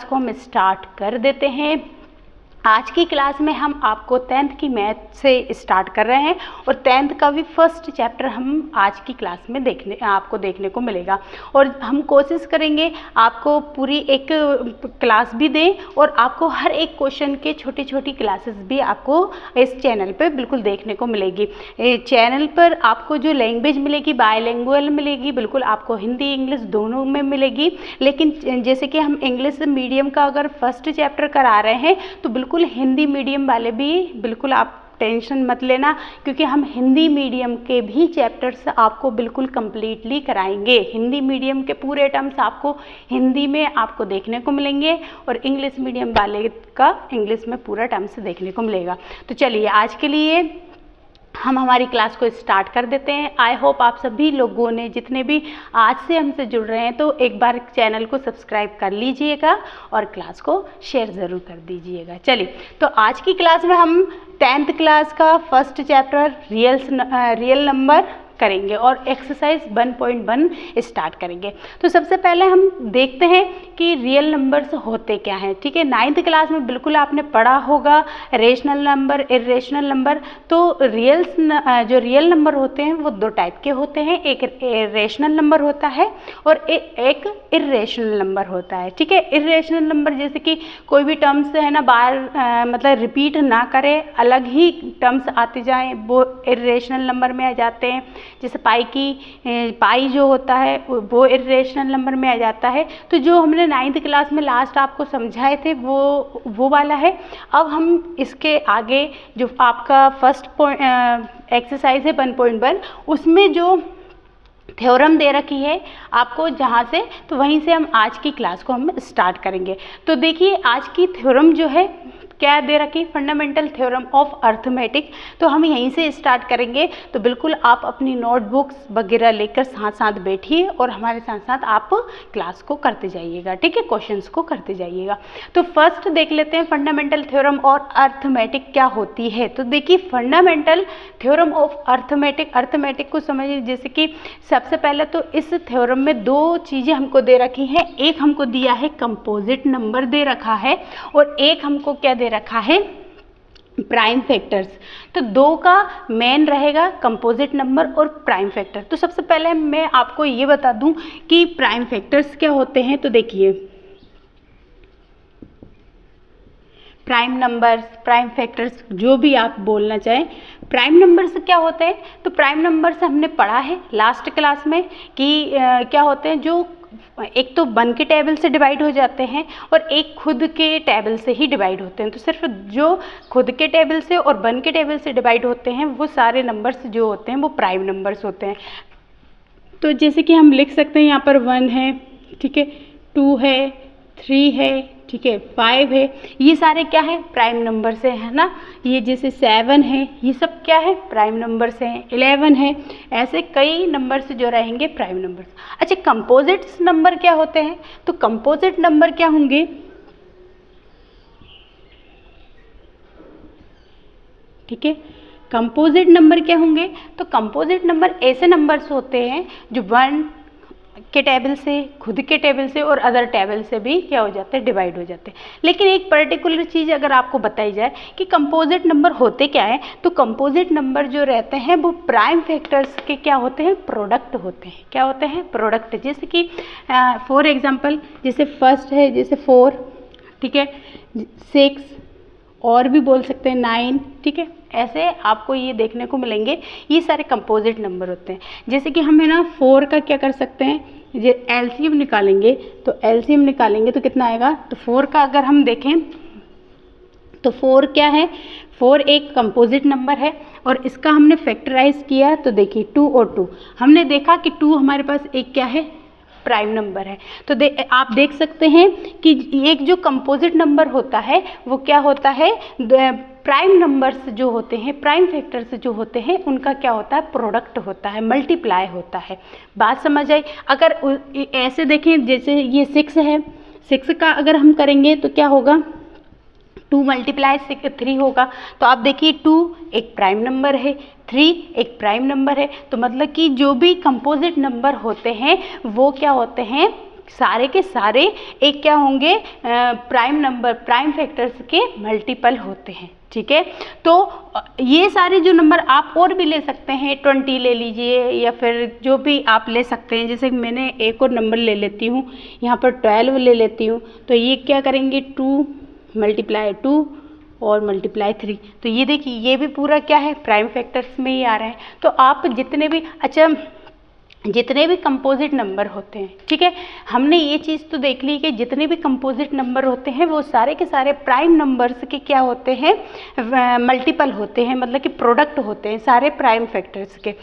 को हम स्टार्ट कर देते हैं। आज की क्लास में हम आपको 10th की मैथ से स्टार्ट कर रहे हैं और 10th का भी फर्स्ट चैप्टर हम आज की क्लास में आपको देखने को मिलेगा। और हम कोशिश करेंगे आपको पूरी एक क्लास भी दें और आपको हर एक क्वेश्चन के छोटी छोटी क्लासेस भी आपको इस चैनल पे बिल्कुल देखने को मिलेगी। चैनल पर आपको जो लैंग्वेज मिलेगी बायलैंग्वेज मिलेगी, बिल्कुल आपको हिंदी इंग्लिश दोनों में मिलेगी। लेकिन जैसे कि हम इंग्लिश मीडियम का अगर फर्स्ट चैप्टर करा रहे हैं तो बिल्कुल हिंदी मीडियम वाले भी बिल्कुल आप टेंशन मत लेना, क्योंकि हम हिंदी मीडियम के भी चैप्टर्स आपको बिल्कुल कंप्लीटली कराएंगे। हिंदी मीडियम के पूरे टर्म्स आपको हिंदी में आपको देखने को मिलेंगे और इंग्लिश मीडियम वाले का इंग्लिश में पूरा टर्म्स देखने को मिलेगा। तो चलिए आज के लिए हम हमारी क्लास को स्टार्ट कर देते हैं। आई होप आप सभी लोगों ने जितने भी आज से हमसे जुड़ रहे हैं तो एक बार चैनल को सब्सक्राइब कर लीजिएगा और क्लास को शेयर ज़रूर कर दीजिएगा। चलिए तो आज की क्लास में हम 10th क्लास का फर्स्ट चैप्टर रियल नंबर करेंगे और एक्सरसाइज 1.1 स्टार्ट करेंगे। तो सबसे पहले हम देखते हैं कि रियल नंबर्स होते क्या हैं। ठीक है, 9th क्लास में बिल्कुल आपने पढ़ा होगा रेशनल नंबर इर्रेशनल नंबर। तो जो रियल नंबर होते हैं वो दो टाइप के होते हैं, एक रेशनल नंबर होता है और एक इर्रेशनल नंबर होता है। ठीक है, इर्रेशनल नंबर जैसे कि कोई भी टर्म्स है ना बार मतलब रिपीट ना करे, अलग ही टर्म्स आते जाएं, वो इर्रेशनल नंबर में आ जाते हैं। जैसे पाई जो होता है वो इर्रेशनल नंबर में आ जाता है। तो जो हमने 9th क्लास में लास्ट आपको समझाए थे वो वाला है। अब हम इसके आगे जो आपका फर्स्ट एक्सरसाइज है 1.1 उसमें जो थ्योरम दे रखी है आपको जहाँ से, तो वहीं से हम आज की क्लास को हम स्टार्ट करेंगे। तो देखिए आज की थ्योरम जो है क्या दे रखी, फंडामेंटल थ्योरम ऑफ अर्थमेटिक। तो हम यहीं से स्टार्ट करेंगे। तो बिल्कुल आप अपनी नोटबुक्स वगैरह लेकर साथ साथ बैठिए और हमारे साथ साथ आप क्लास को करते जाइएगा। ठीक है, क्वेश्चंस को करते जाइएगा। तो फर्स्ट देख लेते हैं फंडामेंटल थ्योरम और अर्थमेटिक क्या होती है। तो देखिए फंडामेंटल थ्योरम ऑफ अर्थमेटिक को समझिए। जैसे कि सबसे पहले तो इस थ्योरम में दो चीज़ें हमको दे रखी हैं, एक हमको दिया है कंपोजिट नंबर दे रखा है और एक हमको क्या दे रखा है प्राइम फैक्टर्स। तो दो का मेन रहेगा कंपोजिट नंबर और प्राइम फैक्टर। तो सबसे पहले मैं आपको ये बता दूं कि प्राइम फैक्टर्स क्या होते हैं। तो देखिए प्राइम नंबर्स प्राइम फैक्टर्स जो भी आप बोलना चाहें, प्राइम नंबर्स क्या होते हैं। तो प्राइम नंबर्स हमने पढ़ा है लास्ट क्लास में कि क्या होते हैं, जो एक तो 1 के टेबल से डिवाइड हो जाते हैं और एक खुद के टेबल से ही डिवाइड होते हैं। तो सिर्फ जो खुद के टेबल से और 1 के टेबल से डिवाइड होते हैं वो सारे नंबर्स जो होते हैं वो प्राइम नंबर्स होते हैं। तो जैसे कि हम लिख सकते हैं यहाँ पर 1 है, ठीक है, 2 है, 3 है, ठीक है, 5 है, ये सारे क्या है प्राइम नंबर से है ना। ये जैसे 7 है, ये सब क्या है प्राइम नंबर से हैं। 11 है, ऐसे कई नंबर्स जो रहेंगे प्राइम नंबर्स। अच्छा कंपोजिट नंबर क्या होते हैं। तो कंपोजिट नंबर क्या होंगे, ठीक है, कंपोजिट नंबर क्या होंगे। तो कंपोजिट नंबर ऐसे नंबर्स होते हैं जो 1 के टेबल से, खुद के टेबल से और अदर टेबल से भी क्या हो जाते हैं डिवाइड हो जाते हैं। लेकिन एक पर्टिकुलर चीज़ अगर आपको बताई जाए कि कंपोजिट नंबर होते क्या है, तो कंपोजिट नंबर जो रहते हैं वो प्राइम फैक्टर्स के क्या होते हैं प्रोडक्ट होते हैं। क्या होते हैं प्रोडक्ट। जैसे कि फॉर एग्जांपल जैसे फर्स्ट है जैसे 4, ठीक है, 6 और भी बोल सकते हैं 9, ठीक है, ऐसे आपको ये देखने को मिलेंगे। ये सारे कंपोजिट नंबर होते हैं। जैसे कि हम है ना 4 का क्या कर सकते हैं, ये एलसीएम निकालेंगे। तो एलसीएम निकालेंगे तो कितना आएगा। तो 4 का अगर हम देखें तो 4 क्या है, 4 एक कंपोजिट नंबर है और इसका हमने फैक्टराइज किया। तो देखिए 2 और 2 हमने देखा कि 2 हमारे पास एक क्या है प्राइम नंबर है। तो आप देख सकते हैं कि एक जो कंपोजिट नंबर होता है वो क्या होता है, प्राइम नंबर्स जो होते हैं प्राइम फैक्टर्स जो होते हैं उनका क्या होता है प्रोडक्ट होता है, मल्टीप्लाई होता है। बात समझ आई। अगर ऐसे देखें जैसे ये 6 है, 6 का अगर हम करेंगे तो क्या होगा 2 × 3 होगा। तो आप देखिए 2 एक प्राइम नंबर है, 3 एक प्राइम नंबर है। तो मतलब कि जो भी कंपोजिट नंबर होते हैं वो क्या होते हैं सारे के सारे एक क्या होंगे, प्राइम फैक्टर्स के मल्टीपल होते हैं। ठीक है, तो ये सारे जो नंबर आप और भी ले सकते हैं, 20 ले लीजिए या फिर जो भी आप ले सकते हैं। जैसे मैंने एक और नंबर ले लेती हूँ, यहाँ पर 12 ले लेती हूँ, तो ये क्या करेंगे 2 × 2 और × 3, तो ये देखिए ये भी पूरा क्या है, प्राइम फैक्टर्स में ही आ रहा है। तो आप जितने भी कंपोजिट नंबर होते हैं, ठीक है, हमने ये चीज़ तो देख ली कि जितने भी कंपोजिट नंबर होते हैं वो सारे के सारे प्राइम नंबर्स के क्या होते हैं, मल्टीपल होते हैं, मतलब कि प्रोडक्ट होते हैं सारे प्राइम फैक्टर्स के।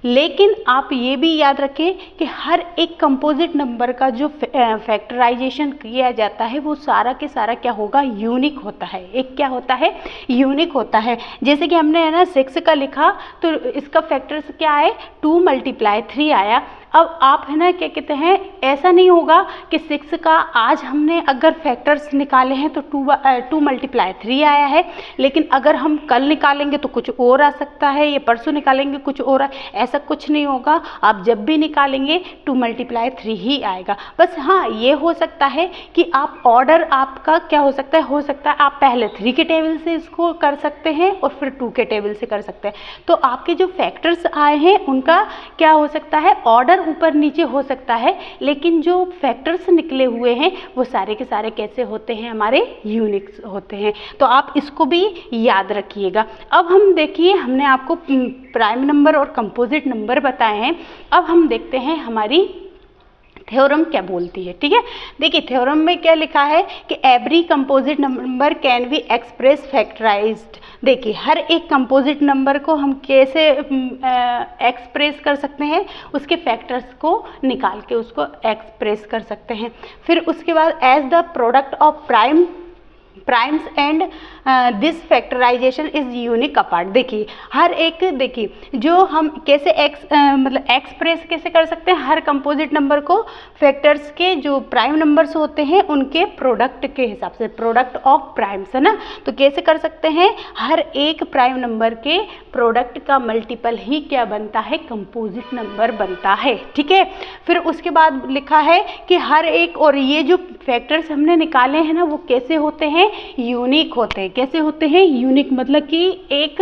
लेकिन आप ये भी याद रखें कि हर एक कंपोजिट नंबर का जो फैक्टराइजेशन किया जाता है वो सारा के सारा क्या होगा, यूनिक होता है। एक क्या होता है, यूनिक होता है। जैसे कि हमने है ना 6 का लिखा तो इसका फैक्टर्स क्या आए, 2 × 3 आया। अब आप है ना क्या कहते हैं, ऐसा नहीं होगा कि 6 का आज हमने अगर फैक्टर्स निकाले हैं तो 2 × 3 आया है, लेकिन अगर हम कल निकालेंगे तो कुछ और आ सकता है, या परसों निकालेंगे कुछ और ऐसा कुछ नहीं होगा। आप जब भी निकालेंगे 2 × 3 ही आएगा। बस हाँ, ये हो सकता है कि आप ऑर्डर आपका क्या हो सकता है आप पहले 3 के टेबल से इसको कर सकते हैं और फिर 2 के टेबल से कर सकते हैं। तो आपके जो फैक्टर्स आए हैं उनका क्या हो सकता है, ऑर्डर ऊपर नीचे हो सकता है, लेकिन जो फैक्टर्स निकले हुए हैं वो सारे के सारे कैसे होते हैं, हमारे यूनिक होते हैं। तो आप इसको भी याद रखिएगा। अब हम देखिए, हमने आपको प्राइम नंबर और कंपोजिट नंबर बताए हैं। अब हम देखते हैं हमारी थ्योरम क्या बोलती है। ठीक है, देखिए थ्योरम में क्या लिखा है कि every composite number can be express factorised. देखिए हर एक कंपोजिट नंबर को हम कैसे एक्सप्रेस कर सकते हैं, उसके फैक्टर्स को निकाल के उसको एक्सप्रेस कर सकते हैं। फिर उसके बाद as the product of primes and this factorization is unique apart. देखिए हर एक, देखिए जो हम कैसे मतलब एक्सप्रेस कैसे कर सकते हैं, हर कंपोजिट नंबर को फैक्टर्स के जो प्राइम नंबर्स होते हैं उनके प्रोडक्ट के हिसाब से, प्रोडक्ट ऑफ प्राइम्स है ना, तो कैसे कर सकते हैं, हर एक प्राइम नंबर के प्रोडक्ट का मल्टीपल ही क्या बनता है, कंपोजिट नंबर बनता है। ठीक है, फिर उसके बाद लिखा है कि हर एक, और ये जो फैक्टर्स हमने निकाले हैं ना वो कैसे होते हैं, यूनिक होते हैं। कैसे होते हैं, यूनिक, मतलब कि एक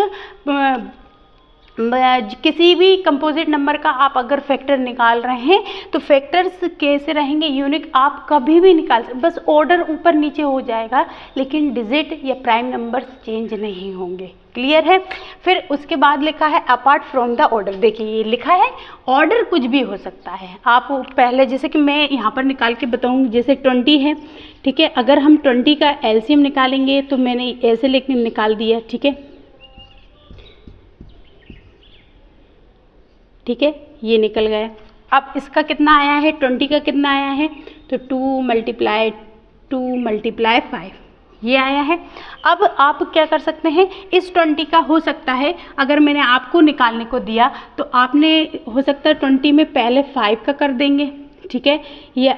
किसी भी कंपोजिट नंबर का आप अगर फैक्टर निकाल रहे हैं तो फैक्टर्स कैसे रहेंगे, यूनिक। आप कभी भी निकाल सकते, बस ऑर्डर ऊपर नीचे हो जाएगा, लेकिन डिजिट या प्राइम नंबर्स चेंज नहीं होंगे। क्लियर है। फिर उसके बाद लिखा है अपार्ट फ्रॉम द ऑर्डर। देखिए ये लिखा है ऑर्डर कुछ भी हो सकता है। आप पहले, जैसे कि मैं यहाँ पर निकाल के बताऊँ, जैसे 20 है, ठीक है, अगर हम 20 का एलसीएम निकालेंगे तो मैंने ऐसे लेके निकाल दिया। ठीक है, ठीक है, ये निकल गया। अब इसका कितना आया है, 20 का कितना आया है, तो 2 × 5 ये आया है। अब आप क्या कर सकते हैं, इस 20 का हो सकता है अगर मैंने आपको निकालने को दिया तो आपने हो सकता है 20 में पहले 5 का कर देंगे। ठीक है, ये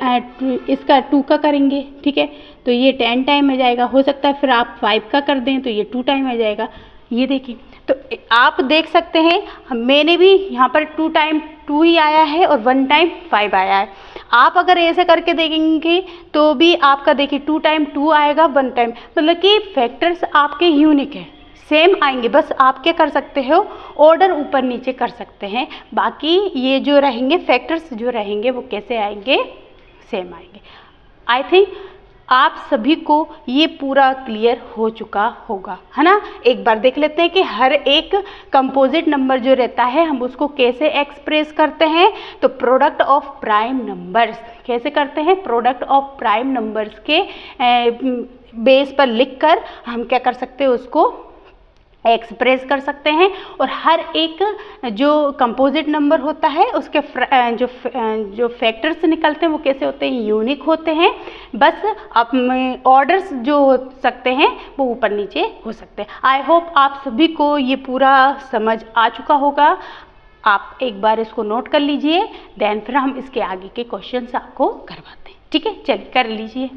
इसका 2 का करेंगे। ठीक है, तो ये 10 टाइम आ जाएगा। हो सकता है फिर आप 5 का कर दें तो ये 2 टाइम आ जाएगा। ये देखिए, तो आप देख सकते हैं मैंने भी यहाँ पर 2 टाइम 2 ही आया है और 1 टाइम 5 आया है। आप अगर ऐसे करके देखेंगे तो भी आपका देखिए 2 टाइम 2 आएगा, 1 टाइम, मतलब कि फैक्टर्स आपके यूनिक है, सेम आएंगे। बस आप क्या कर सकते हो, ऑर्डर ऊपर नीचे कर सकते हैं। बाकी ये जो रहेंगे फैक्टर्स जो रहेंगे वो कैसे आएंगे, सेम आएंगे। आई थिंक आप सभी को ये पूरा क्लियर हो चुका होगा, है ना। एक बार देख लेते हैं कि हर एक कंपोजिट नंबर जो रहता है हम उसको कैसे एक्सप्रेस करते हैं। तो प्रोडक्ट ऑफ प्राइम नंबर्स कैसे करते हैं, प्रोडक्ट ऑफ प्राइम नंबर्स के बेस पर लिखकर हम क्या कर सकते हैं, उसको एक्सप्रेस कर सकते हैं। और हर एक जो कंपोजिट नंबर होता है उसके जो फैक्टर्स निकलते हैं वो कैसे होते हैं, यूनिक होते हैं। बस अब ऑर्डर्स जो हो सकते हैं वो ऊपर नीचे हो सकते हैं। आई होप आप सभी को ये पूरा समझ आ चुका होगा। आप एक बार इसको नोट कर लीजिए, देन फिर हम इसके आगे के क्वेश्चंस आपको करवाते हैं। ठीक है, चलिए कर लीजिए।